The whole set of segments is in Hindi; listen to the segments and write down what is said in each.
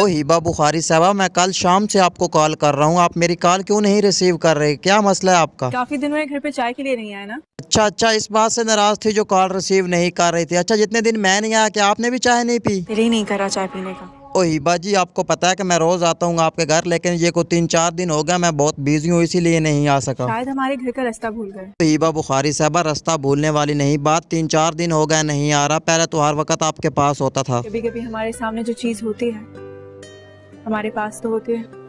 हिबा बुखारी साहबा, मैं कल शाम से आपको कॉल कर रहा हूँ, आप मेरी कॉल क्यों नहीं रिसीव कर रहे? क्या मसला है आपका? काफी दिनों में घर पे चाय के लिए नहीं आए ना। अच्छा, इस बात से नाराज थी जो कॉल रिसीव नहीं कर रही थी। अच्छा, जितने दिन मैं नहीं आया क्या आपने भी चाय नहीं पी? दिल ही नहीं करा चाय पीने का। ओ हिबा जी, आपको पता है कि मैं रोज आता हूँ आपके घर, लेकिन ये को 3-4 दिन हो गया, मैं बहुत बिजी हूँ इसीलिए नहीं आ सका। शायद हमारे घर का रास्ता भूल गए। तो हिबा बुखारी साहबा, रास्ता भूलने वाली नहीं बात, 3-4 दिन हो गए नहीं आ रहा, पहले तो हर वक्त आपके पास होता था। कभी कभी हमारे सामने जो चीज होती है हमारे पास तो होती है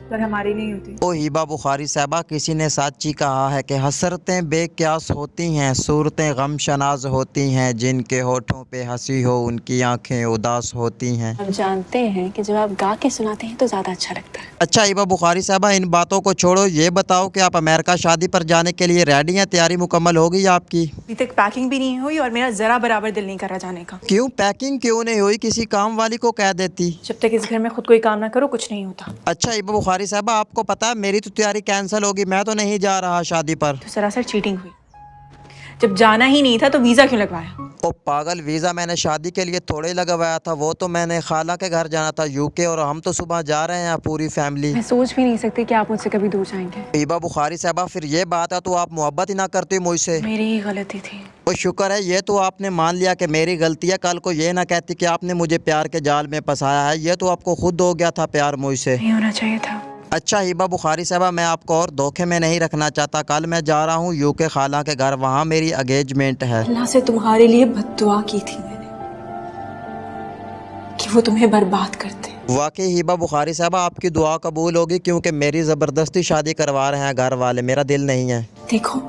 पर हमारी नहीं होती। ओ हिबा बुखारी साहबा, किसी ने सच ही कहा है कि हसरतें बेक्यास होती हैं, सूरतें गमशनाज होती हैं, जिनके होठों पे हंसी हो उनकी आंखें उदास होती हैं। हम जानते हैं कि जब आप गा के सुनाते हैं तो ज़्यादा अच्छा लगता है। अच्छा हिबा बुखारी साहबा, इन बातों को छोड़ो, ये बताओ कि आप अमेरिका शादी पर जाने के लिए रेडी हैं? तैयारी मुकम्मल हो गई आपकी? अभी तक पैकिंग भी नहीं हुई और मेरा जरा बराबर दिल नहीं करा जाने का। क्यों पैकिंग क्यों नहीं हुई? किसी काम वाली को कह देती। जब तक इस घर में खुद कोई काम ना करो कुछ नहीं होता। अच्छा हिबा बुखारी साहबा, आपको पता है मेरी तो तैयारी कैंसिल होगी, मैं तो नहीं जा रहा शादी पर। तो सरासर चीटिंग हुई। जब जाना ही नहीं था तो वीजा क्यों लगवाया? ओ पागल, वीज़ा मैंने शादी के लिए थोड़े लगवाया था, वो तो मैंने खाला के घर जाना था यूके, और हम तो सुबह जा रहे हैं पूरी फैमिली। मैं सोच भी नहीं सकती कि आप मुझसे कभी दूर जाएंगे। हिबा बुखारी साहबा, फिर ये बात है तो आप मोहब्बत ही ना करती मुझसे? मेरी ही गलती थी। ओ शुक्र है ये तो आपने मान लिया कि मेरी गलती है, कल को ये ना कहती कि आपने मुझे प्यार के जाल में फंसाया है, ये तो आपको खुद हो गया था प्यार मुझसे। नहीं होना चाहिए था। अच्छा हिबा बुखारी साहबा, मैं आपको और धोखे में नहीं रखना चाहता, कल मैं जा रहा हूँ यूके खाला के घर, वहाँ मेरी एंगेजमेंट है। अल्लाह से तुम्हारे लिए बद्दुआ की थी मैंने कि वो तुम्हें बर्बाद करते। वाकई हिबा बुखारी साहबा, आपकी दुआ कबूल होगी, क्योंकि मेरी ज़बरदस्ती शादी करवा रहे हैं घर वाले, मेरा दिल नहीं है। देखो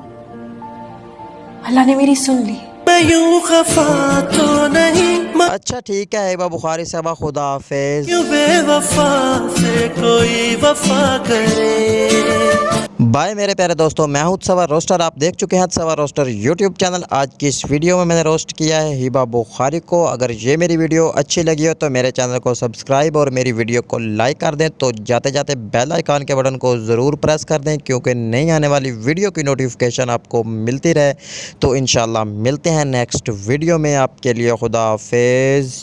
अल्लाह ने मेरी सुन ली। मैं यूं खफा तो नहीं, अच्छा ठीक है हिबा बुखारी साहबा, खुदा हाफिज। यूं बेवफा से कोई वफा करे। बाय मेरे प्यारे दोस्तों, मैं हूं सवा रोस्टर, आप देख चुके हैं सवा रोस्टर यूट्यूब चैनल। आज की इस वीडियो में मैंने रोस्ट किया है हिबा बुखारी को। अगर ये मेरी वीडियो अच्छी लगी हो तो मेरे चैनल को सब्सक्राइब और मेरी वीडियो को लाइक कर दें। तो जाते जाते बेल आइकन के बटन को ज़रूर प्रेस कर दें, क्योंकि नई आने वाली वीडियो की नोटिफिकेशन आपको मिलती रहे। तो इंशाल्लाह मिलते हैं नेक्स्ट वीडियो में, आपके लिए खुदा हाफिज।